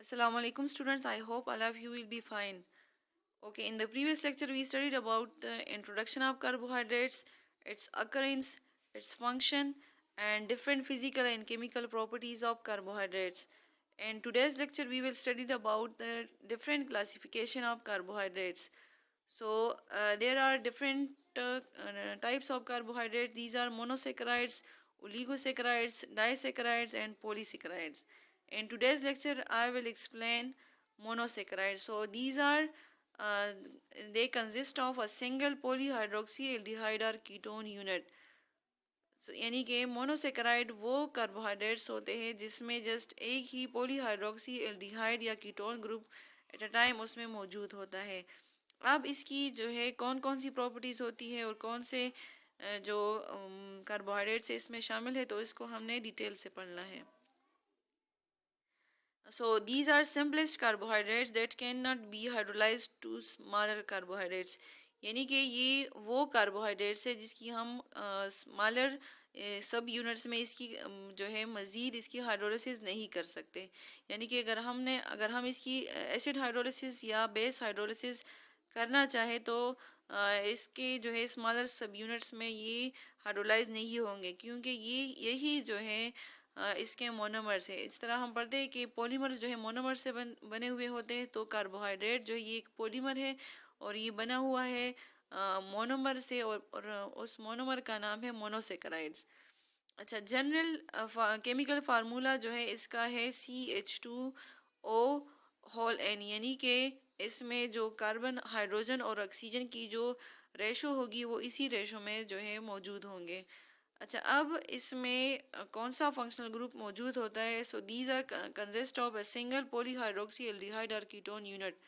Assalamu alaikum students. I hope all of you will be fine. Okay, in the previous lecture we studied about the introduction of carbohydrates, its occurrence, its function and different physical and chemical properties of carbohydrates. In today's lecture we will study about the different classification of carbohydrates. So there are different types of carbohydrates. These are monosaccharides, oligosaccharides, disaccharides and polysaccharides. In today's lecture I will explain monosaccharides. So these are uh, they consist of a single polyhydroxyaldehyde or ketone unit. So यानी कि monosaccharide वो carbohydrates होते हैं जिसमें just एक ही polyhydroxy aldehyde या ketone group at a time उसमें मौजूद होता है। अब इसकी जो है कौन कौन सी प्रॉपर्टीज़ होती है और कौन से जो कार्बोहाइड्रेट्स इसमें शामिल है, तो इसको हमने डिटेल से पढ़ना है। So these are simplest carbohydrates that cannot be hydrolyzed to smaller carbohydrates. यानी कि ये वो कार्बोहाइड्रेट्स है जिसकी हम स्मॉलर सब यूनिट्स में इसकी जो है मज़ीद इसकी हाइड्रोलिसिस नहीं कर सकते। यानी कि अगर हम इसकी एसिड हाइड्रोलिसिस या बेस हाइड्रोलिसिस करना चाहे तो इसके जो है स्मॉलर सब यूनिट्स में ये हाइड्रोलाइज नहीं होंगे, क्योंकि ये यही जो है इसके मोनोमर्स है। इस तरह हम पढ़ते हैं कि पॉलीमर्स जो है मोनोमर से बने हुए होते हैं, तो कार्बोहाइड्रेट जो है ये एक पॉलीमर है और ये बना हुआ है मोनोमर से, और उस मोनोमर का नाम है मोनोसेकेराइड्स। अच्छा, जनरल केमिकल फार्मूला जो है इसका है CH2O होल N, यानी कि इसमें जो कार्बन हाइड्रोजन और ऑक्सीजन की जो रेशो होगी वो इसी रेशो में जो है मौजूद होंगे। अच्छा, अब इसमें कौन सा फंक्शनल ग्रुप मौजूद होता है? So these are consist of a single polyhydroxy aldehyde और कीटोन यूनिट।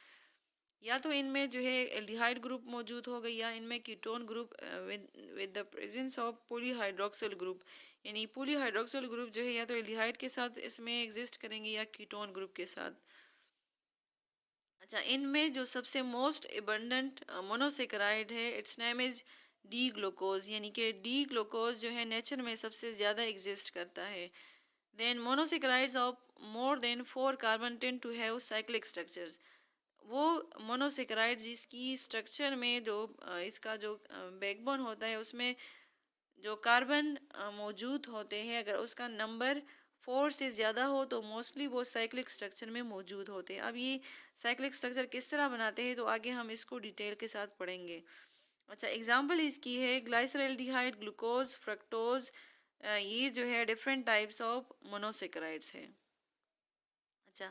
या तो इनमें जो है एल्डिहाइड ग्रुप मौजूद होगा या इनमें ketone group with the presence of polyhydroxyl group. यानी पॉलीहाइड्रोक्सिल ग्रुप जो है या तो एल्डिहाइड के साथ इसमें एग्जिस्ट करेंगे या कीटोन ग्रुप के साथ। अच्छा, इनमें जो सबसे मोस्ट एबंडेंट मोनोसेकेराइड है, it's name is D glucose. यानी कि डी ग्लूकोज जो है नेचर में सबसे ज़्यादा एग्जिस्ट करता है। Then monosaccharides of more than 4 carbon tend to have cyclic structures. वो मोनोसेकेराइड जिसकी स्ट्रक्चर में जो इसका जो बैकबोन होता है उसमें जो कार्बन मौजूद होते हैं, अगर उसका नंबर 4 से ज़्यादा हो तो मोस्टली वो साइक्लिक स्ट्रक्चर में मौजूद होते हैं। अब ये साइक्लिक स्ट्रक्चर किस तरह बनाते हैं तो आगे हम इसको डिटेल के साथ पढ़ेंगे। अच्छा, एग्जांपल इसकी है ग्लाइसरल्डिहाइड, ग्लूकोज, फ्रक्टोज। ये जो है डिफरेंट टाइप्स ऑफ मोनोसेकेराइड्स है। अच्छा,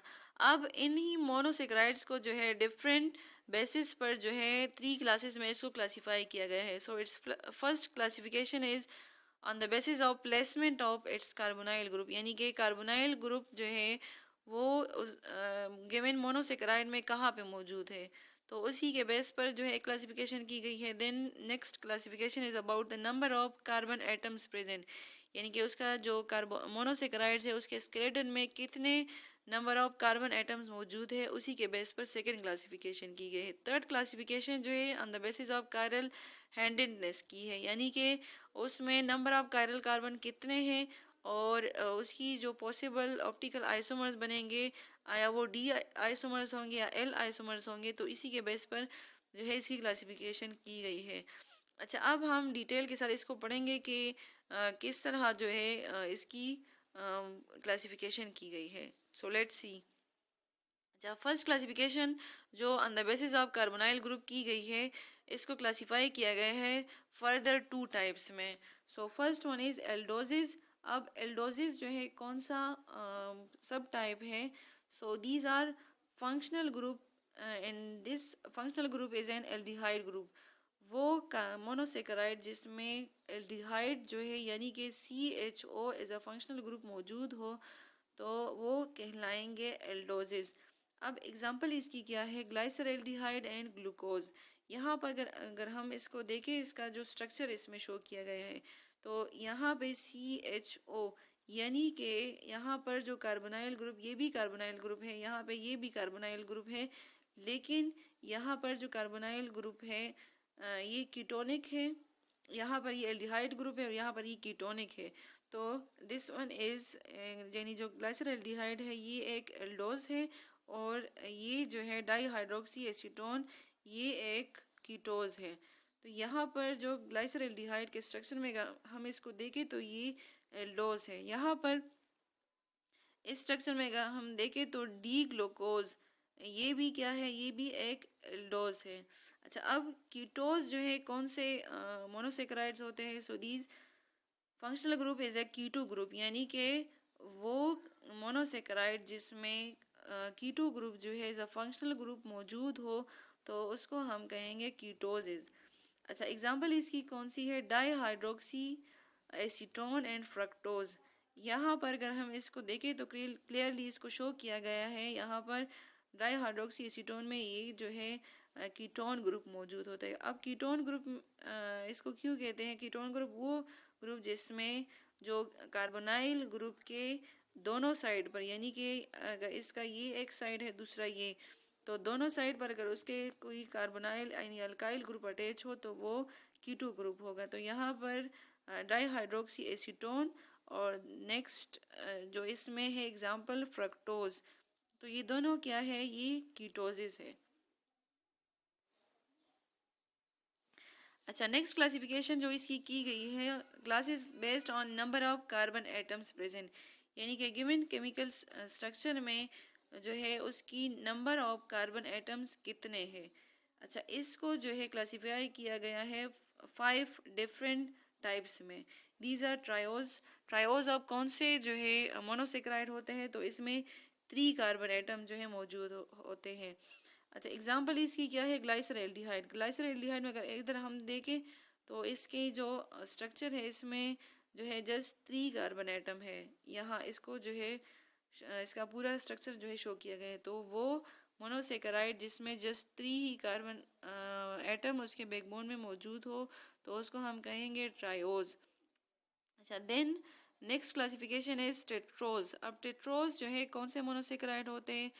अब इन्हीं मोनोसेक्राइड्स को जो है डिफरेंट बेसिस पर जो है 3 क्लासेस में इसको क्लासिफाई किया गया है। So it's first classification is on the basis of placement of its carbonyl group. यानी कि कार्बोनाइल ग्रुप जो है वो गिवन मोनोसेक्राइड में कहाँ पे मौजूद है, तो उसी के बेस पर जो है क्लासिफिकेशन की गई है। Then next classification is about the number of carbon atoms present. यानी कि उसका जो कार्बो मोनोसेक्राइड्स है उसके स्केलेटन में कितने नंबर ऑफ कार्बन एटम्स मौजूद है, उसी के बेस पर सेकंड क्लासिफिकेशन की गई है। थर्ड क्लासिफिकेशन जो है on the basis of chiral handedness की है। यानी कि उसमें नंबर ऑफ कायरल कार्बन कितने हैं और उसकी जो पॉसिबल ऑप्टिकल आइसोमर्स बनेंगे, या वो डी आइसोमर्स होंगे या एल आइसोमर्स होंगे, तो इसी के बेस पर जो है इसकी क्लासिफिकेशन की गई है। अच्छा, अब हम डिटेल के साथ इसको पढ़ेंगे कि किस तरह जो है इसकी क्लासिफिकेशन की गई है। So let's see. अच्छा, फर्स्ट क्लासिफिकेशन जो on the basis of carbonyl group की गई है, इसको क्लासिफाई किया गया है फर्दर 2 टाइप्स में। So first one is aldoses. अब एल्डोजिस जो है कौन सा सब टाइप है? So these are functional group. In this functional group is an aldehyde group. वो मोनोसेकेराइड जिसमें एल्डिहाइड जो है यानी कि CHO as a functional group मौजूद हो, तो वो कहलाएंगे एल्डोजिस। अब एग्जांपल इसकी क्या है? Glyceraldehyde and glucose. यहाँ पर अगर हम इसको देखें, इसका जो स्ट्रक्चर इसमें शो किया गया है, तो यहाँ पे CHO यानी कि यहाँ पर जो कार्बोनाइल ग्रुप, ये भी कार्बोनाइल ग्रुप है, यहाँ पे ये भी कार्बोनाइल ग्रुप है, लेकिन यहाँ पर जो कार्बोनाइल ग्रुप है ये कीटोनिक है। यहाँ पर ये एल्डिहाइड ग्रुप है और यहाँ पर ये कीटोनिक है। तो दिस वन इज यानी जो ग्लाइसरल्डिहाइड है ये एक एल्डोज है और ये जो है डाई हाइड्रोक्सी एसीटोन, ये एक कीटोज है। तो यहाँ पर जो ग्लाइसरल्डिहाइड के स्ट्रक्चर में हम इसको देखें तो ये एल्डोज है। यहाँ पर इस स्ट्रक्चर में अगर हम देखें तो डी ग्लूकोज, ये भी क्या है, ये भी एक एल्डोज है। अच्छा, अब कीटोज जो है कौन से मोनोसेक्राइड्स होते हैं? So these functional group is a keto group, यानी कि वो मोनोसेक्राइड जिसमें कीटो ग्रुप जो है एज अ फंक्शनल ग्रुप मौजूद हो तो उसको हम कहेंगे कीटोजेज। अच्छा, एग्जांपल इसकी कौन सी है? Di hydroxy acetone and fructose. यहाँ पर अगर हम इसको देखें तो क्लियरली इसको शो किया गया है। यहाँ पर डाई हाइड्रोक्सी एसीटोन में ये जो है कीटोन ग्रुप मौजूद होता है। अब कीटोन ग्रुप इसको क्यों कहते हैं कीटोन ग्रुप? वो ग्रुप जिसमें जो कार्बोनाइल ग्रुप के दोनों साइड पर, यानी कि अगर इसका ये एक साइड है दूसरा ये, तो दोनों साइड पर अगर उसके कोई कार्बोनाइल यानी अल्काइल ग्रुप अटैच हो तो वो कीटो ग्रुप होगा। तो यहाँ पर डाई हाइड्रोक्सी एसीटोन और नेक्स्ट जो इसमें है एग्जांपल फ्रक्टोज, तो ये दोनों क्या है? ये कीटोसिस है। अच्छा, नेक्स्ट क्लासिफिकेशन जो इसकी की गई है, classes based on number of carbon atoms present, यानी कि गिवन केमिकल स्ट्रक्चर में जो है उसकी नंबर ऑफ कार्बन एटम्स कितने हैं। अच्छा, इसको जो है क्लासिफाई किया गया है 5 डिफरेंट टाइप्स में। These are trioses. Trioses of कौन से जो है मोनोसेक्राइड होते हैं? तो इसमें 3 कार्बन एटम जो है मौजूद होते हैं। अच्छा, एग्जाम्पल इसकी क्या है? ग्लाइसरल्डिहाइड। ग्लाइसरल्डिहाइड में अगर इधर हम देखें तो इसके जो स्ट्रक्चर है इसमें जो है जस्ट 3 कार्बन एटम है। यहाँ इसको जो है इसका पूरा स्ट्रक्चर जो है शो किया गया है। तो वो मोनोसेकेराइड जिसमें जस्ट 3 ही कार्बन एटम उसके बैकबोन में मौजूद हो तो उसको हम कहेंगे ट्रायोज। अच्छा, देन नेक्स्ट क्लासिफिकेशन है टेट्रोज। अब टेट्रोज जो है कौन से मोनोसेकेराइड होते हैं?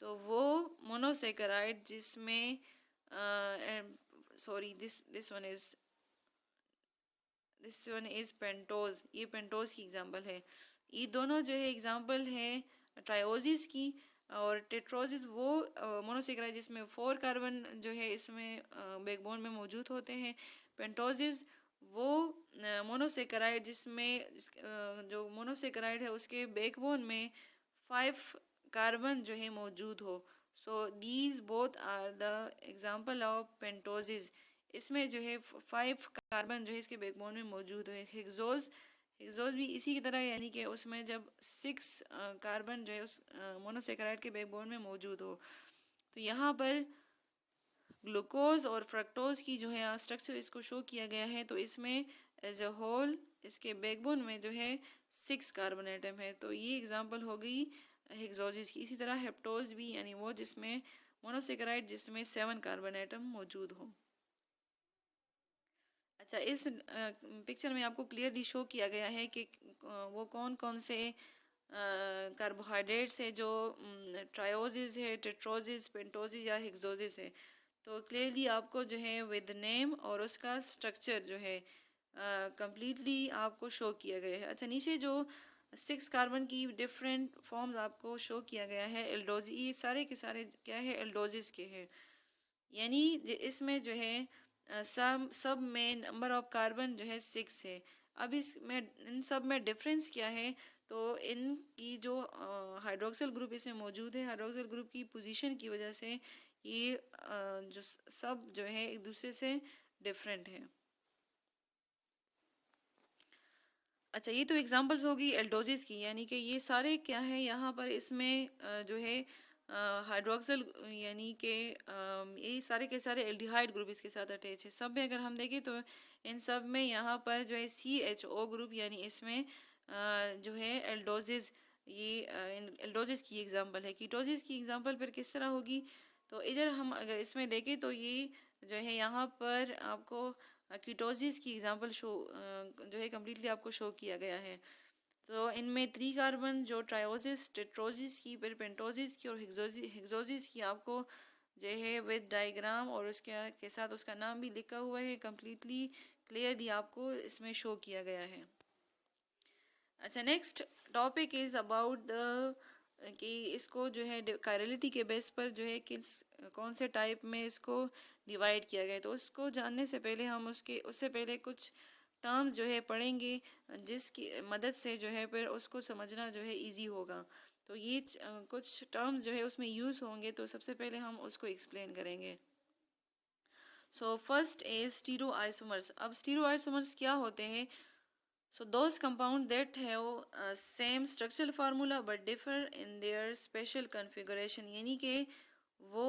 तो वो मोनोसेकेराइड जिसमें sorry this one is pentose. ये पेंटोज की एग्जांपल है। ये दोनों जो है एग्जांपल है ट्रायोजिस की। और टेट्रोजिस वो मोनोसेकेराइड जिसमें 4 कार्बन जो है इसमें बैकबोन में मौजूद होते हैं। पेंटोजिस वो मोनोसेकेराइड जिसमें जो मोनोसेकेराइड है उसके बैकबोन में 5 कार्बन जो है मौजूद हो। So these both are the example of pentoses. इसमें जो है 5 कार्बन जो है इसके बैकबोन में मौजूद है। हेक्सोज, हेक्सोज भी इसी की तरह, यानी कि उसमें जब 6 कार्बन जो है उस मोनोसेकेराइड के बैकबोन में मौजूद हो। तो यहाँ पर ग्लूकोज और फ्रक्टोज की जो है स्ट्रक्चर इसको शो किया गया है। तो इसमें एज अ होल इसके बैकबोन में जो है 6 कार्बन एटम है। तो ये एग्जांपल हो गई हेक्सोजिस की। इसी तरह हेप्टोज भी, यानी वो जिसमें मोनोसेकेराइड जिसमें 7 कार्बन एटम मौजूद हो। अच्छा, इस पिक्चर में आपको क्लियरली शो किया गया है कि वो कौन कौन से कार्बोहाइड्रेट्स है जो ट्रायोजिस है, टेट्रोजिस, पेंटोजिस या हेक्सोजिस है। तो क्लियरली आपको जो है विद नेम और उसका स्ट्रक्चर जो है कंप्लीटली आपको शो किया गया है। अच्छा, नीचे जो 6 कार्बन की डिफरेंट फॉर्म्स आपको शो किया गया है एल्डोजी, ये सारे के सारे क्या है? एल्डोजिस के हैं। यानी इसमें जो है सब में नंबर ऑफ कार्बन जो है 6 है। अब इसमें इन सब में डिफरेंस क्या है? तो इनकी जो हाइड्रोक्सिल ग्रुप इसमें मौजूद है, हाइड्रोक्सिल ग्रुप की पोजीशन की वजह से ये जो सब जो है एक दूसरे से डिफरेंट है। अच्छा, ये तो एग्जांपल्स होगी एल्डोजिस की, यानी कि ये सारे क्या है यहाँ पर इसमें जो है हाइड्रोक्सिल, यानी कि ये सारे के सारे एल्डिहाइड ग्रुप इसके साथ अटैच है। सब में अगर हम देखें तो इन सब में यहाँ पर जो है CHO ग्रुप, यानी इसमें जो है एल्डोजिस, ये एल्डोजिस की एग्जांपल है। कीटोजिस की एग्जांपल फिर किस तरह होगी? तो इधर हम अगर इसमें देखें तो ये जो है यहाँ पर आपको कीटोसिस की एग्जांपल शो जो है कम्प्लीटली आपको शो किया गया है। तो इनमें 3 कार्बन जो ट्रायोसिस, टेट्रोसिस की, फिर पेंटोसिस की और हेक्सोसिस की आपको जो है विद डायग्राम और उसके के साथ उसका नाम भी लिखा हुआ है, कम्प्लीटली क्लियरली आपको इसमें शो किया गया है। अच्छा, next topic is about the कि इसको जो है कायरलिटी के बेस पर जो है किस कौन से टाइप में इसको डिवाइड किया गया है। तो उसको जानने से पहले हम उससे पहले कुछ टर्म्स जो है पढ़ेंगे, जिसकी मदद से जो है फिर उसको समझना जो है इजी होगा। तो ये कुछ टर्म्स जो है उसमें यूज़ होंगे, तो सबसे पहले हम उसको एक्सप्लेन करेंगे। So first is stereo isomers. अब स्टीरो आइसोमर्स क्या होते हैं? So those compound that have same structural formula but differ in their special configuration, यानी कि वो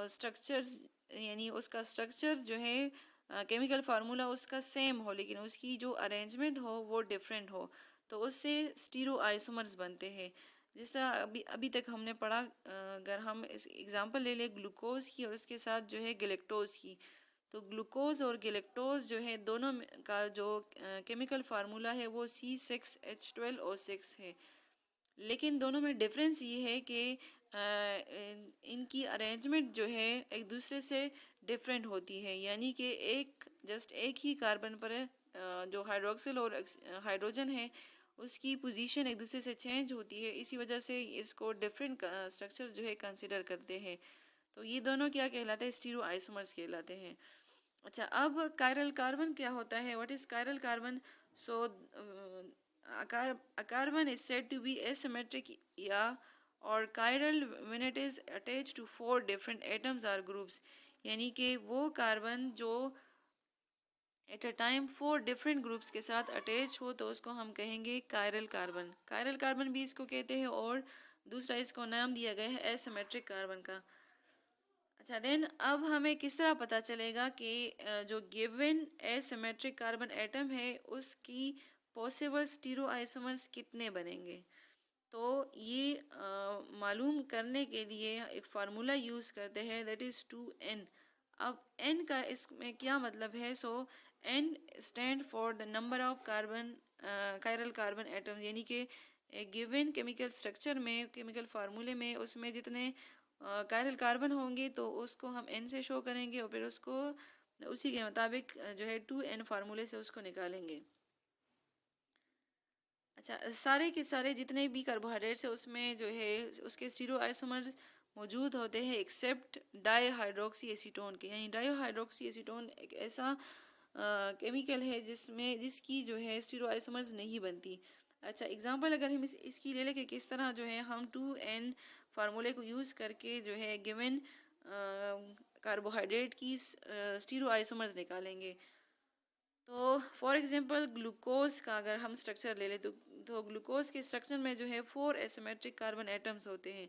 स्ट्रक्चर्स यानी उसका स्ट्रक्चर जो है केमिकल फार्मूला उसका सेम हो लेकिन उसकी जो अरेंजमेंट हो वो डिफरेंट हो, तो उससे स्टीरो आइसोमर्स बनते हैं। जिस तरह अभी अभी तक हमने पढ़ा, अगर हम इस एग्जांपल ले लें ग्लूकोज की और उसके साथ जो है गैलेक्टोज की, तो ग्लूकोज और गैलेक्टोज जो है दोनों का जो केमिकल फार्मूला है वो C6H12O6 है। लेकिन दोनों में डिफरेंस ये है कि इनकी अरेंजमेंट जो है एक दूसरे से डिफरेंट होती है, यानी कि एक ही कार्बन पर जो हाइड्रोक्सिल और हाइड्रोजन है उसकी पोजीशन एक दूसरे से चेंज होती है। इसी वजह से इसको डिफरेंट स्ट्रक्चर जो है कंसिडर करते हैं। तो ये दोनों क्या कहलाते हैं? स्टीरो आइसोमर्स कहलाते हैं। अच्छा, अब कायरल कार्बन क्या होता है? What is chiral carbon? So a carbon is said to be asymmetric या और chiral when it is attached to 4 different atoms or groups, यानी कि वो कार्बन जो at a time 4 different groups के साथ अटैच हो तो उसको हम कहेंगे कायरल कार्बन। कायरल कार्बन भी इसको कहते हैं और दूसरा इसको नाम दिया गया है एसिमेट्रिक कार्बन का। अच्छा, देन अब हमें किस तरह पता चलेगा कि जो गिवन एसिमेट्रिक कार्बन एटम है उसकी पॉसिबल स्टीरो आइसोमर्स कितने बनेंगे? तो ये मालूम करने के लिए एक फार्मूला यूज़ करते हैं, दैट इज़ 2n। अब n का इसमें क्या मतलब है? सो n stand for the number of carbon chiral carbon atoms, यानी कि गिवन केमिकल स्ट्रक्चर में केमिकल फार्मूले में उसमें जितने कायरल कार्बन होंगे तो उसको हम n से शो करेंगे और फिर उसको उसी के मुताबिक जो है 2n फार्मूले से उसको निकालेंगे। अच्छा, सारे के सारे जितने भी कार्बोहाइड्रेट्स है उसमें जो है उसके स्टीरो आइसोमर्स मौजूद होते हैं एक्सेप्ट डाईहाइड्रोक्सी एसीटोन के। यानी डाईहाइड्रोक्सी एसीटोन एक ऐसा केमिकल है जिसकी जो है स्टीरो आइसोमर्स नहीं बनती। अच्छा, एग्जांपल अगर हम इसकी ले लें कि किस तरह जो है हम 2n फार्मूले को यूज़ करके जो है गिवन कार्बोहाइड्रेट की स्टीरो आइसोमर्स निकालेंगे। तो फॉर एग्जांपल ग्लूकोज का अगर हम स्ट्रक्चर ले लें तो ग्लूकोज के स्ट्रक्चर में जो है 4 एसिमेट्रिक कार्बन एटम्स होते हैं।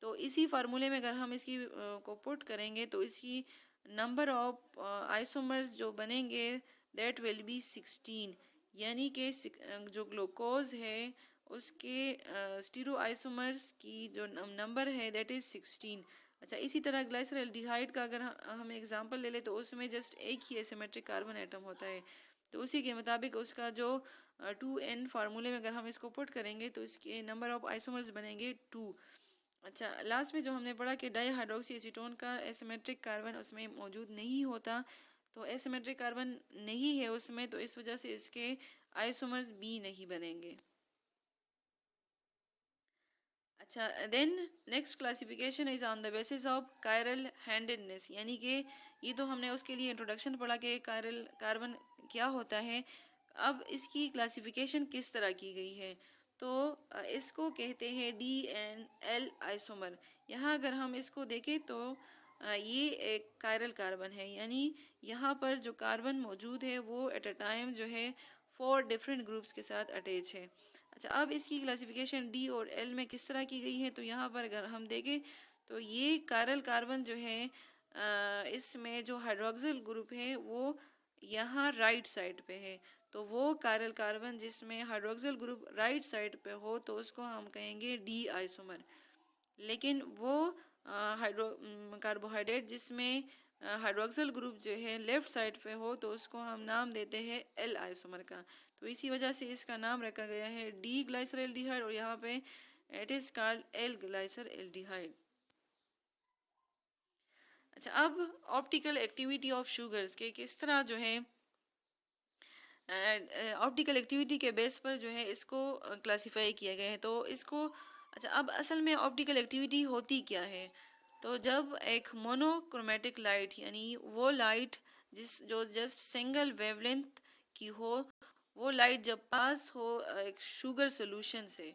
तो इसी फार्मूले में अगर हम इसकी को पुट करेंगे तो इसकी नंबर ऑफ आइसोमर्स जो बनेंगे दैट विल बी 16, यानी कि जो ग्लूकोज है उसके स्टीरो आइसोमर्स की जो नंबर है दैट इज 16। अच्छा, इसी तरह ग्लाइसर एल्डिहाइड का अगर हम एग्जांपल ले ले तो उसमें जस्ट एक ही एसिमेट्रिक कार्बन एटम होता है। तो उसी के मुताबिक उसका जो 2n फार्मूले में अगर हम इसको पुट करेंगे तो इसके नंबर ऑफ आइसोमर्स बनेंगे 2। अच्छा, लास्ट में जो हमने पढ़ा कि डाईहाइड्रोक्सी एसीटोन का एसिमेट्रिक कार्बन उसमें मौजूद नहीं होता, तो एसिमेट्रिक कार्बन नहीं है उसमें, तो इस वजह से इसके आइसोमर्स भी नहीं बनेंगे। अच्छा, then next classification is on the basis of chiral handedness, यानी कि ये तो हमने उसके लिए इंट्रोडक्शन पढ़ा कि कायरल कार्बन क्या होता है। अब इसकी क्लासिफिकेशन किस तरह की गई है? तो इसको कहते हैं DNL आइसोमर। यहाँ अगर हम इसको देखें तो ये एक कायरल कार्बन है, यानी यहाँ पर जो कार्बन मौजूद है वो एट अ टाइम जो है 4 डिफरेंट ग्रुप्स के साथ अटैच है। अच्छा, अब इसकी क्लासिफिकेशन डी और एल में किस तरह की गई है? तो यहाँ पर अगर हम देखें तो ये कायरल कार्बन जो है इसमें जो हाइड्रोक्सिल ग्रुप है वो यहाँ राइट साइड पे है। तो वो कायरल कार्बन जिसमें हाइड्रोक्सिल ग्रुप राइट साइड पे हो तो उसको हम कहेंगे डी आइसोमर। लेकिन वो हाइड्रो कार्बोहाइड्रेट जिसमें हाइड्रोक्सिल ग्रुप जो है लेफ्ट साइड पे हो तो उसको हम नाम देते हैं एल आइसोमर का। तो इसी वजह से इसका नाम रखा गया है डी ग्लाइसर एल्डिहाइड और यहाँ पे it is called L ग्लाइसर aldehyde. अच्छा, अब ऑप्टिकल एक्टिविटी ऑफ शुगर्स के किस तरह जो है ऑप्टिकल एक्टिविटी के बेस पर जो है इसको क्लासिफाई किया गया है। तो इसको अच्छा, अब असल में ऑप्टिकल एक्टिविटी होती क्या है? तो जब एक मोनोक्रोमेटिक लाइट, यानी वो लाइट जो जस्ट सिंगल वेवलेंथ की हो, वो लाइट जब पास हो एक शुगर सोल्यूशन से,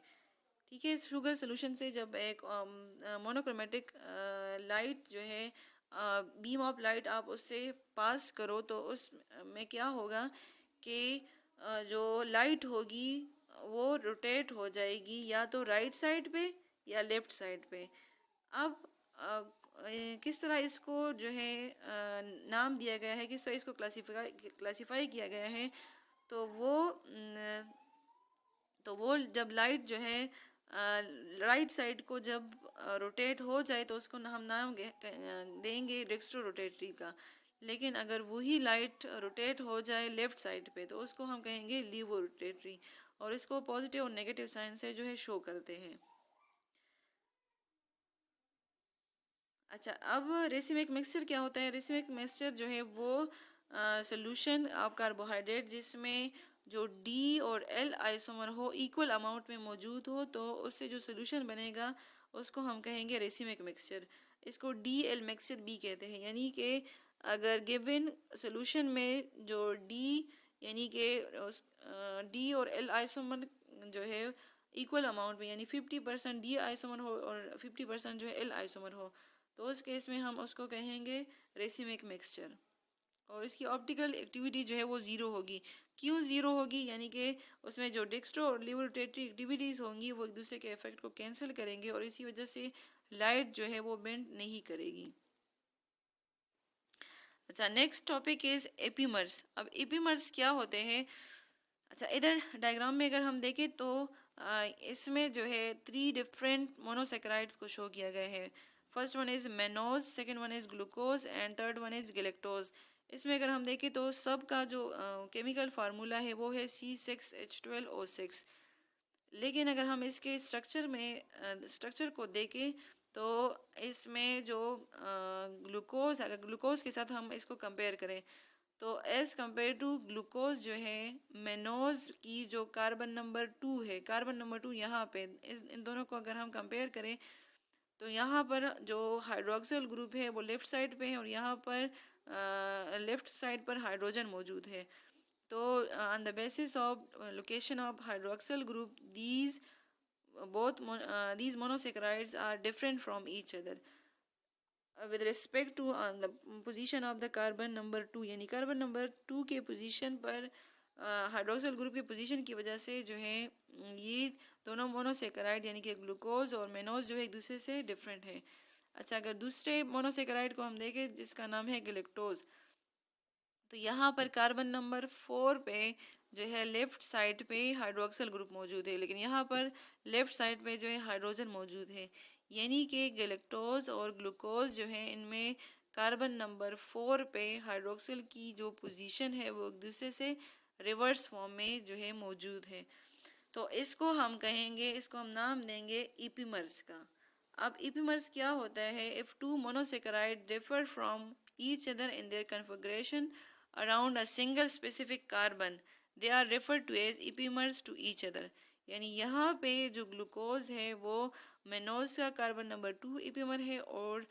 ठीक है, शुगर सोल्यूशन से जब एक मोनोक्रोमेटिक लाइट जो है, बीम ऑफ लाइट आप उससे पास करो, तो उस में क्या होगा कि जो लाइट होगी वो रोटेट हो जाएगी या तो राइट साइड पे या लेफ्ट साइड पे। अब किस तरह इसको जो है नाम दिया गया है, किस तरह इसको क्लासिफाई किया गया है, तो वो जब लाइट जो है राइट साइड को जब रोटेट हो जाए तो उसको हम नाम देंगे डेक्स्ट्रो रोटेटरी का। लेकिन अगर वही लाइट रोटेट हो जाए लेफ्ट साइड पे तो उसको हम कहेंगे लीवो रोटेटरी, और इसको पॉजिटिव और नेगेटिव साइन से जो है शो करते हैं। अच्छा, अब रेसिमिक मिक्सचर क्या होता है? रेसिमिक मिक्सचर जो है वो सोल्यूशन ऑफ कार्बोहाइड्रेट जिसमें जो डी और एल आइसोमर हो, इक्वल अमाउंट में मौजूद हो, तो उससे जो सोल्यूशन बनेगा उसको हम कहेंगे रेसिमिक मिक्सचर। इसको डी एल मिक्सचर बी कहते हैं, यानी कि अगर गिवन सोल्यूशन में जो डी, यानी कि डी और एल आइसोमर जो है इक्वल अमाउंट में, यानी 50% डी आइसोमर हो और 50% जो है एल आइसोमर हो, तो उस केस में हम उसको कहेंगे रेसिमिक मिक्सचर। और इसकी ऑप्टिकल एक्टिविटी जो है वो ज़ीरो होगी। क्यों ज़ीरो होगी? यानी कि उसमें जो डेक्स्ट्रो और लिबरेटरी एक्टिविटीज़ होंगी वो एक दूसरे के इफेक्ट को कैंसिल करेंगे, और इसी वजह से लाइट जो है वो बेंड नहीं करेगी। अच्छा, नेक्स्ट टॉपिक इज एपीमर्स। अब एपीमर्स क्या होते हैं? अच्छा, इधर डायग्राम में अगर हम देखें तो इसमें जो है 3 डिफरेंट मोनोसेक्राइड्स को शो किया गया है। First one is mannose, second one is glucose and third one is galactose. इसमें अगर हम देखें तो सब का जो केमिकल फार्मूला है वो है C6H12O6। लेकिन अगर हम इसके स्ट्रक्चर को देखें तो इसमें जो ग्लूकोज, अगर ग्लूकोज के साथ हम इसको कंपेयर करें तो एज कंपेयर टू ग्लूकोज जो है, मेनोज की जो कार्बन नंबर 2 है, कार्बन नंबर 2 यहाँ पे इन दोनों को अगर हम कंपेयर करें तो यहाँ पर जो हाइड्रोक्सिल ग्रुप है वो लेफ्ट साइड पे है, और यहाँ पर लेफ्ट साइड पर हाइड्रोजन मौजूद है। तो on the basis of location of hydroxyl group, these monosaccharides are different from each other with respect to the position of the carbon number 2, यानी कार्बन नंबर 2 के पोजीशन पर हाइड्रोक्सिल ग्रुप के position की वजह से जो है ये दोनों मोनोसेक्राइड यानी कि ग्लूकोज और मेनोज जो है एक दूसरे से डिफरेंट है। अच्छा, अगर दूसरे मोनोसेक्राइड को हम देखें जिसका नाम है गैलेक्टोज, तो यहाँ पर कार्बन नंबर 4 पे जो है लेफ्ट साइड पे हाइड्रोक्सिल ग्रुप मौजूद है, लेकिन यहाँ पर लेफ्ट साइड पे जो है हाइड्रोजन मौजूद है। यानी कि गैलेक्टोज और ग्लूकोज जो है इनमें कार्बन नंबर 4 पे हाइड्रोक्सिल की जो पोजीशन है वो एक दूसरे से रिवर्स फॉर्म में जो है मौजूद है। तो इसको हम कहेंगे, इसको हम नाम देंगे इपीमर्स का। अब इपीमर्स क्या होता है? If two monosaccharide differ from each other in their configuration around a single specific carbon, they are referred to as epimers to each other. यानी यहाँ पे जो ग्लूकोज है वो मेनोज का कार्बन नंबर 2 इपीमर है, और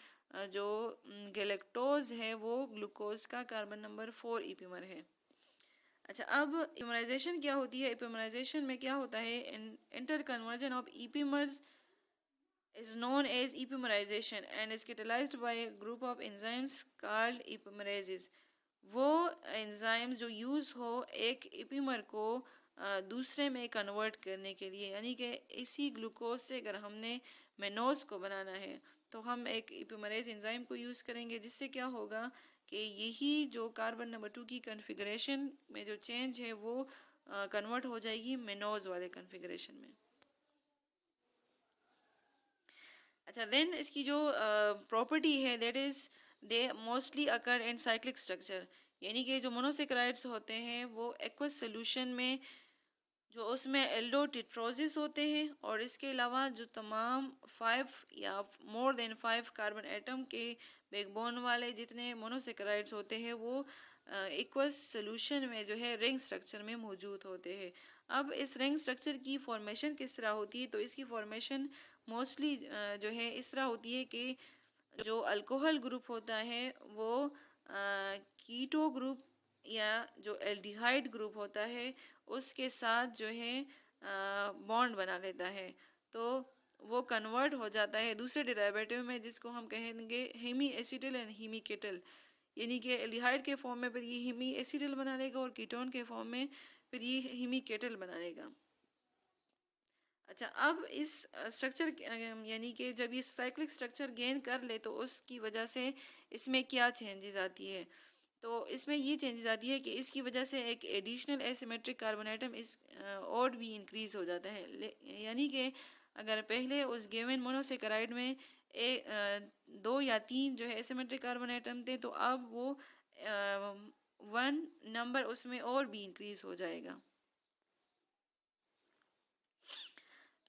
जो गैलेक्टोज है वो ग्लूकोज का कार्बन नंबर 4 इपीमर है। अच्छा, अब इपीमराइजेशन क्या होती है? इपीमराइजेशन में क्या होता है? Interconversion of epimers is known as epimerization and is catalyzed by a group of enzymes called epimerases। वो एंजाइम्स जो यूज़ हो एक इपीमर को दूसरे में कन्वर्ट करने के लिए, यानी कि इसी ग्लूकोज से अगर हमने मेनोज को बनाना है तो हम एक इपीमरेज एंजाइम को यूज़ करेंगे, जिससे क्या होगा कि यही जो कार्बन नंबर 2 की कन्फिग्रेशन में जो चेंज है वो कन्वर्ट हो जाएगी मेनोज वाले कन्फिग्रेशन में। अच्छा, देन इसकी जो प्रॉपर्टी है that is they mostly occur in cyclic structure, यानी कि जो मोनोसेक्राइड्स होते हैं वो एक्वस सोल्यूशन में जो उसमें एल्डोटिट्रोजिस होते हैं, और इसके अलावा जो तमाम 5 या मोर देन 5 कार्बन एटम के बैकबोन वाले जितने मोनोसेक्राइड्स होते हैं वो एक्वस सोल्यूशन में जो है रिंग स्ट्रक्चर में मौजूद होते हैं। अब इस रिंग स्ट्रक्चर की फॉर्मेशन किस तरह होती है? तो इसकी फॉर्मेशन मोस्टली जो है इस तरह होती है कि जो अल्कोहल ग्रुप होता है वो कीटो ग्रुप या जो एल्डिहाइड ग्रुप होता है उसके साथ जो है बॉन्ड बना लेता है, तो वो कन्वर्ट हो जाता है दूसरे डेरिवेटिव में जिसको हम कहेंगे हेमी एसिटिल एंड हीमी केटल, यानी कि एल्डिहाइड के फॉर्म में फिर ये हीमी एसिटिल बना लेगा और कीटोन के फॉर्म में फिर ये हीमी केटल बना लेगा। अच्छा, अब इस स्ट्रक्चर यानी कि जब ये साइक्लिक स्ट्रक्चर गेन कर ले तो उसकी वजह से इसमें क्या चेंजेस आती है, तो इसमें ये चेंजेस आती है कि इसकी वजह से एक एडिशनल एसिमेट्रिक कार्बन आइटम इस और भी इंक्रीज हो जाता है, यानी कि अगर पहले उस गिवन मोनोसेकेराइड में दो या तीन जो है एसिमेट्रिक कार्बन आइटम थे, तो अब वो वन नंबर उसमें और भी इंक्रीज हो जाएगा।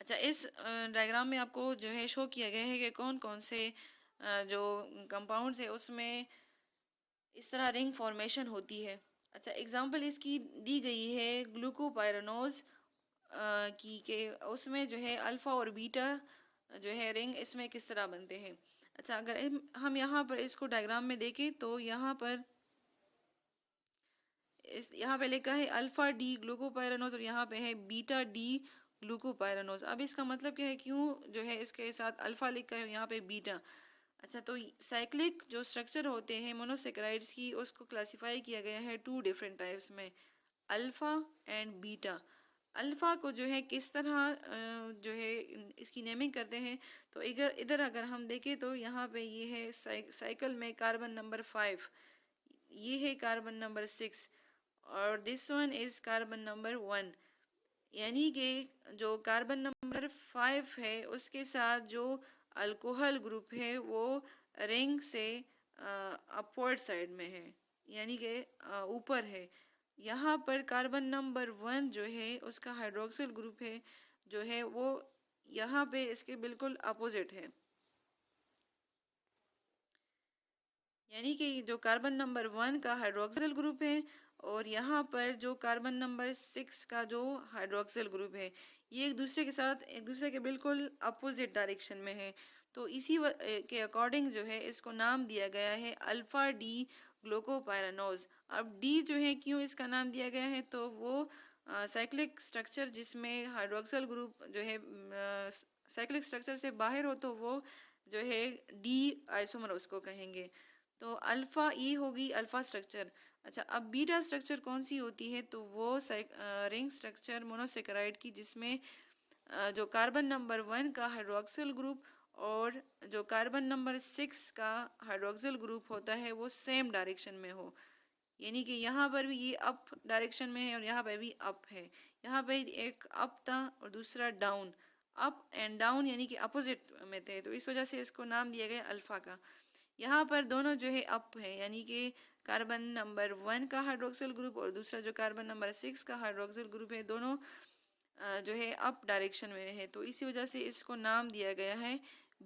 अच्छा, इस डायग्राम में आपको जो है शो किया गया है कि कौन कौन से जो कंपाउंड्स है उसमें इस तरह रिंग फॉर्मेशन होती है। अच्छा, एग्जांपल इसकी दी गई है ग्लूकोपाइरानोज की के उसमें जो है अल्फा और बीटा जो है रिंग इसमें किस तरह बनते हैं। अच्छा, अगर हम यहाँ पर इसको डायग्राम में देखें तो यहाँ पे लिखा है अल्फा डी ग्लूकोपाइरानोज और यहाँ पे है बीटा डी ग्लूकोपाइरानोज। अब इसका मतलब क्या है, क्यों जो है इसके साथ अल्फा लिखा है यहाँ पे बीटा। अच्छा, तो साइक्लिक जो स्ट्रक्चर होते हैं मोनोसेकेराइड्स की उसको क्लासिफाई किया गया है टू डिफरेंट टाइप्स में, अल्फा एंड बीटा। अल्फा को जो है किस तरह जो है इसकी नेमिंग करते हैं, तो इधर इधर अगर हम देखें तो यहाँ पे ये है साइकिल में कार्बन नंबर 5, ये है कार्बन नंबर 6 और this one is carbon number 1, यानी कि जो कार्बन नंबर 5 है उसके साथ जो अल्कोहल ग्रुप है वो रिंग से अपवर्ड साइड में है, यानी कि ऊपर है। यहाँ पर कार्बन नंबर 1 जो है उसका हाइड्रोक्सिल ग्रुप है जो है वो यहाँ पे इसके बिल्कुल अपोजिट है, यानी कि जो कार्बन नंबर 1 का हाइड्रोक्सिल ग्रुप है और यहाँ पर जो कार्बन नंबर 6 का जो हाइड्रोक्सिल ग्रुप है ये एक दूसरे के बिल्कुल अपोजिट डायरेक्शन में है। तो के अकॉर्डिंग जो है इसको नाम दिया गया है अल्फा डी ग्लूकोपाइरानोज। अब डी जो है क्यों इसका नाम दिया गया है, तो वो साइक्लिक स्ट्रक्चर जिसमें हाइड्रोक्सिल ग्रुप जो है साइक्लिक स्ट्रक्चर से बाहर हो तो वो जो है डी आइसोमर उसको कहेंगे। तो अल्फा ई होगी अल्फा स्ट्रक्चर। अच्छा, अब बीटा स्ट्रक्चर कौन सी होती है, तो वो रिंग स्ट्रक्चर मोनोसेकेराइड की जिसमें जो कार्बन नंबर 1 का हाइड्रोक्सिल ग्रुप और जो कार्बन नंबर 6 का हाइड्रोक्सिल ग्रुप होता है वो सेम डायरेक्शन में हो, यानी कि यहाँ पर भी ये अप डायरेक्शन में है और यहाँ पर भी अप है। यहाँ पे एक अप था और दूसरा डाउन, अप एंड डाउन यानी कि अपोजिट में थे, तो इस वजह से इसको नाम दिया गया अल्फा का। यहाँ पर दोनों जो है अप है, यानी कि कार्बन नंबर 1 का हाइड्रोक्सिल ग्रुप और दूसरा जो कार्बन नंबर 6 का हाइड्रोक्सिल ग्रुप है दोनों जो है अप डायरेक्शन में है, तो इसी वजह से इसको नाम दिया गया है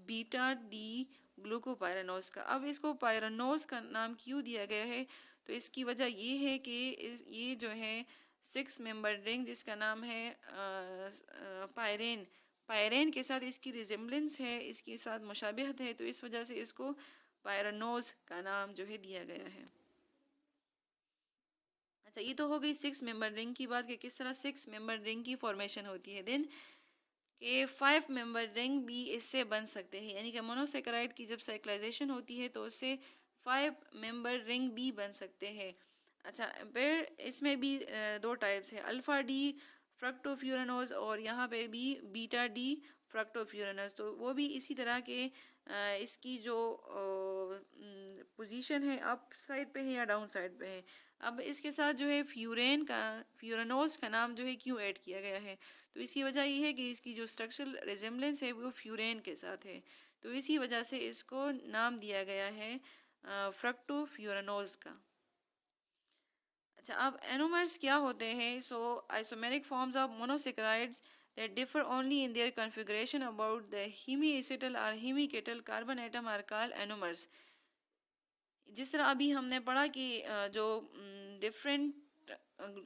बीटा डी ग्लूकोपाइरानोज का। अब इसको पाइरानोज का नाम क्यों दिया गया है, तो इसकी वजह ये है कि ये जो है 6 मेंबर रिंग जिसका नाम है पायरेन, पायरेन के साथ इसकी रिजेम्बलेंस है, इसके साथ मुशाबिहत है, तो इस वजह से इसको पायरानोज का नाम जो है दिया गया है। अच्छा, ये तो हो गई 6 मेंबर रिंग की बात कि किस तरह 6 मेंबर रिंग की फॉर्मेशन होती है। देन के 5 मेंबर रिंग भी इससे बन सकते हैं, यानी कि मोनोसेकेराइड की जब साइक्लाइजेशन होती है तो उससे 5 मेंबर रिंग भी बन सकते हैं। अच्छा, फिर इसमें भी दो टाइप्स है, अल्फा डी फ्रक्टोफ्यूरानोज और यहाँ पे भी बीटा डी फ्रक्टोफ्यूरानोज, तो वो भी इसी तरह के इसकी जो पोजीशन है अप साइड पे है या डाउन साइड पे है। अब इसके साथ जो है फ्यूरानोज का नाम जो है क्यों ऐड किया गया है, तो इसकी वजह ये है कि इसकी जो स्ट्रक्चरल रिजेम्बलेंस है वो फ्यूरेन के साथ है, तो इसी वजह से इसको नाम दिया गया है फ्रक्टोफ्यूरानोज का। अच्छा, अब एनोमर्स क्या होते हैं, so isomeric forms of monosaccharides that differ only in their configuration about the hemiacetal or hemiketal carbon atom are called anomers। जिस तरह अभी हमने पढ़ा कि जो डिफरेंट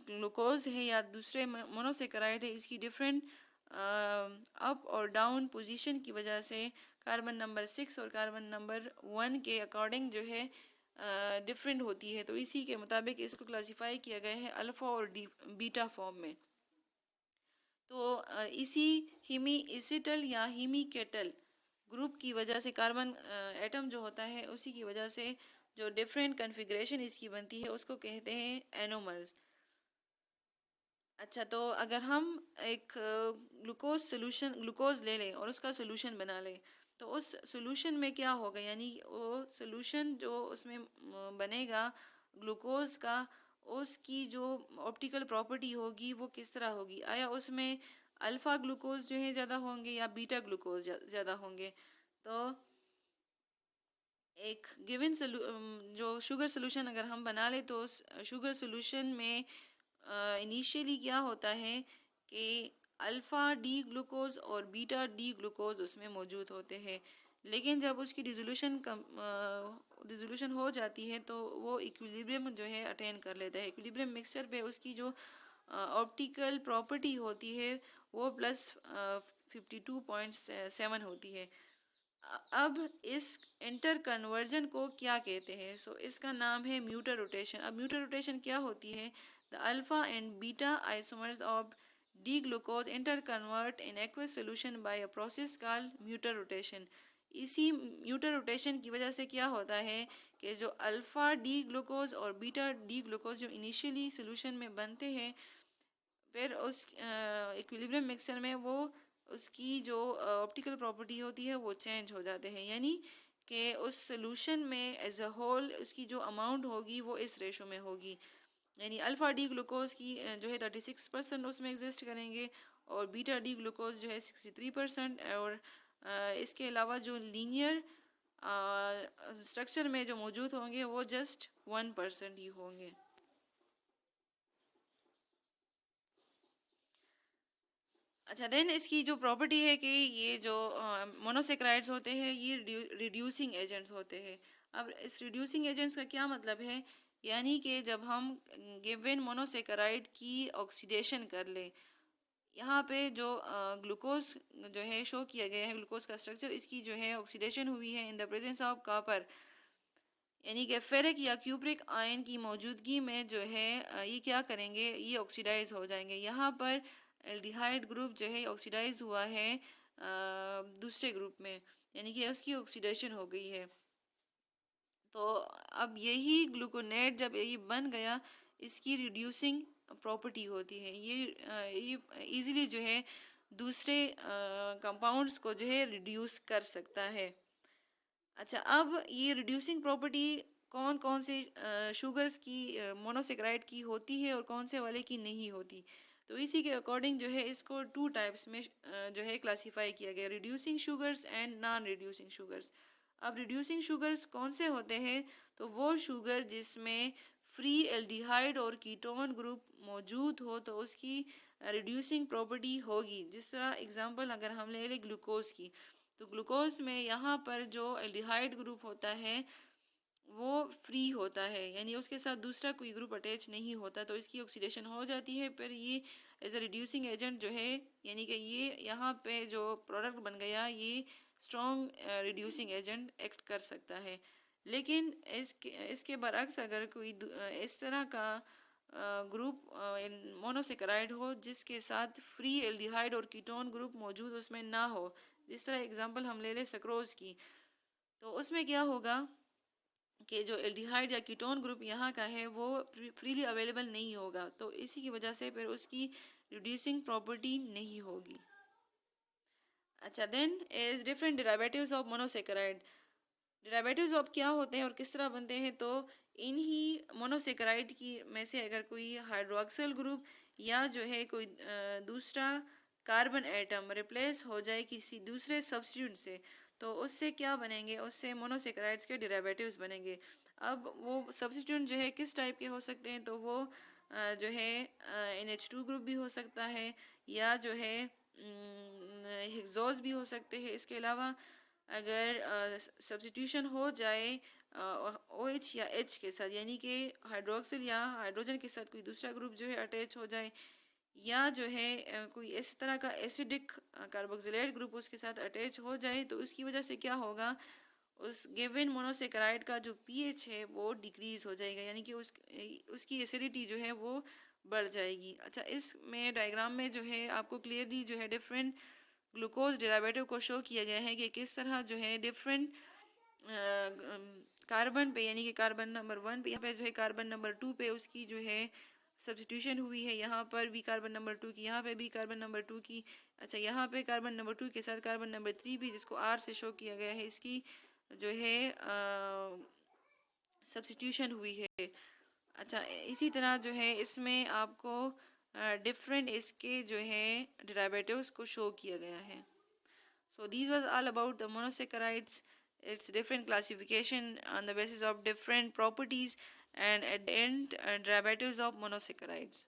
ग्लूकोज है या दूसरे मोनोसेकेराइड है इसकी डिफरेंट अप और डाउन पोजीशन की वजह से कार्बन नंबर 6 और कार्बन नंबर 1 के अकॉर्डिंग जो है डिफरेंट होती है। तो इसी के मुताबिक इसको क्लासिफाई किया गया है अल्फा और बीटा फॉर्म में। तो इसी हिमी एसिटल या हिमीकेटल ग्रुप की वजह से कार्बन एटम जो होता है उसी की वजह से जो डिफरेंट कन्फिग्रेशन इसकी बनती है उसको कहते हैं एनोमर्स। अच्छा, तो अगर हम एक ग्लूकोज ले लें और उसका सोल्यूशन बना लें तो उस सोल्यूशन में क्या होगा, यानी वो सोल्यूशन जो उसमें बनेगा ग्लूकोज का, उसकी जो ऑप्टिकल प्रॉपर्टी होगी वो किस तरह होगी? आया उसमें अल्फा ग्लूकोज जो है ज़्यादा होंगे या बीटा ग्लूकोज ज़्यादा होंगे? तो एक गिवन जो शुगर सोल्यूशन अगर हम बना ले तो उस शुगर सोल्यूशन में इनिशियली क्या होता है कि अल्फ़ा डी ग्लूकोज और बीटा डी ग्लूकोज उसमें मौजूद होते हैं। लेकिन जब उसकी डिसोल्यूशन हो जाती है तो वो इक्विलिब्रियम जो है अटेन कर लेता है। इक्विलिब्रियम मिक्सचर पे उसकी जो ऑप्टिकल प्रॉपर्टी होती है वो प्लस 52.7 होती है। अब इस इंटर कन्वर्जन को क्या कहते हैं? सो इसका नाम है म्यूटर रोटेशन। अब म्यूटर रोटेशन क्या होती है? The alpha and beta isomers of D glucose interconvert in aqueous solution by a process called mutarotation. इसी म्यूटर रोटेशन की वजह से क्या होता है कि जो अल्फा डी ग्लूकोज और बीटा डी ग्लूकोज जो इनिशियली सोल्यूशन में बनते हैं फिर उस इक्विलिब्रियम मिक्सचर में वो उसकी जो ऑप्टिकल प्रॉपर्टी होती है वो चेंज हो जाते हैं, यानी कि उस सोल्यूशन में एज अ होल उसकी जो अमाउंट होगी वो इस रेशो में होगी। यानी अल्फा डी ग्लूकोज की जो है 36% उसमें एग्जिस्ट करेंगे और बीटा डी ग्लूकोज जो है 63%। और इसके अलावा जो लीनियर स्ट्रक्चर में जो मौजूद होंगे वो जस्ट 1% ही होंगे। अच्छा, देन इसकी जो प्रॉपर्टी है कि ये जो मोनोसेक्राइड्स होते हैं ये रिड्यूसिंग एजेंट्स होते हैं। अब इस रिड्यूसिंग एजेंट्स का क्या मतलब है? यानी कि जब हम गिवन मोनोसेक्राइड की ऑक्सीडेशन कर ले, यहाँ पे जो ग्लूकोज जो है शो किया गया है ग्लूकोज का स्ट्रक्चर, इसकी जो है ऑक्सीडेशन हुई है in the presence of copper, यानी कि फेरिक या क्यूप्रिक आयन की मौजूदगी में जो है ये क्या करेंगे, ये ऑक्सीडाइज हो जाएंगे। यहाँ पर एल्डिहाइड ग्रुप जो है ऑक्सीडाइज हुआ है दूसरे ग्रुप में, यानी कि उसकी ऑक्सीडेशन हो गई है। तो अब यही ग्लूकोनेट जब ये बन गया इसकी रिड्यूसिंग प्रॉपर्टी होती है, ये इजीली जो है दूसरे कंपाउंड्स को जो है रिड्यूस कर सकता है। अच्छा, अब ये रिड्यूसिंग प्रॉपर्टी कौन कौन से शुगर्स की मोनोसेक्राइड की होती है और कौन से वाले की नहीं होती? तो इसी के अकॉर्डिंग जो है इसको टू टाइप्स में जो है क्लासिफाई किया गया, reducing sugars and non reducing sugars. अब रिड्यूसिंग शुगर्स कौन से होते हैं? तो वो शुगर जिसमें फ्री एल्डिहाइड और कीटोन ग्रुप मौजूद हो तो उसकी रिड्यूसिंग प्रॉपर्टी होगी। जिस तरह एग्जांपल अगर हम ले लें ग्लूकोज की, तो ग्लूकोज में यहाँ पर जो एल्डिहाइड ग्रुप होता है वो फ्री होता है, यानी उसके साथ दूसरा कोई ग्रुप अटैच नहीं होता, तो इसकी ऑक्सीडेशन हो जाती है। पर ये एज अ रिड्यूसिंग एजेंट जो है, यानी कि ये यहाँ पे जो प्रोडक्ट बन गया ये स्ट्रॉन्ग रिड्यूसिंग एजेंट एक्ट कर सकता है। लेकिन इसके बरक्स अगर कोई इस तरह का ग्रुप मोनोसेक्राइड हो जिसके साथ फ्री एल्डिहाइड और कीटोन ग्रुप मौजूद उसमें ना हो, जिस तरह एग्जांपल हम ले लें सक्रोज की, तो उसमें क्या होगा कि जो एल्डिहाइड या कीटोन ग्रुप यहाँ का है वो फ्रीली अवेलेबल नहीं होगा, तो इसी की वजह से फिर उसकी रिड्यूसिंग प्रॉपर्टी नहीं होगी। अच्छा, then is different derivatives of monosaccharide. Derivatives of क्या होते हैं और किस तरह बनते हैं? तो इन्हीं मोनोसेक्राइड की में से अगर कोई हाइड्रोक्सिल ग्रुप या जो है कोई दूसरा कार्बन एटम रिप्लेस हो जाए किसी दूसरे सब्स्टिट्यूट से, तो उससे क्या बनेंगे? उससे मोनोसेक्राइड्स के डेरिवेटिव्स बनेंगे। अब वो सब्स्टिट्यूट जो है किस टाइप के हो सकते हैं? तो वो जो है NH2 ग्रुप भी हो सकता है या जो है हेक्सोज भी हो सकते हैं। इसके अलावा अगर सब्स्टिट्यूशन हो जाए OH या H के साथ, यानी कि हाइड्रोक्सिल या हाइड्रोजन के साथ कोई दूसरा ग्रुप जो है अटैच हो जाए, या जो है कोई इस तरह का एसिडिक कार्बोक्सिलेट ग्रुप उसके साथ अटैच हो जाए तो उसकी वजह से क्या होगा, उस गिवन मोनोसेकेराइड का जो पीएच है वो डिक्रीज हो जाएगा, यानी कि उसकी एसिडिटी जो है वो बढ़ जाएगी। अच्छा, इसमें डायग्राम में जो है आपको क्लियरली जो है डिफरेंट ग्लूकोज डेरिवेटिव को शो किया गया है कि किस तरह जो है डिफरेंट कार्बन पे, यानी कि कार्बन नंबर 1 पे, यहाँ पे जो है कार्बन नंबर 2 पे उसकी जो है सब्स्टिट्यूशन हुई है, यहाँ पर भी कार्बन नंबर 2 की, यहाँ पे भी कार्बन नंबर 2 की। अच्छा, यहाँ पे कार्बन नंबर 2 के साथ कार्बन नंबर 3 भी, जिसको आर से शो किया गया है, इसकी जो है सब्स्टिट्यूशन हुई है। अच्छा, इसी तरह जो है इसमें आपको डिफरेंट इसके जो है डेरिवेटिव्स को शो किया गया है। So these was all about the monosaccharides, its different classification on the basis of different properties, and at the end derivatives of monosaccharides.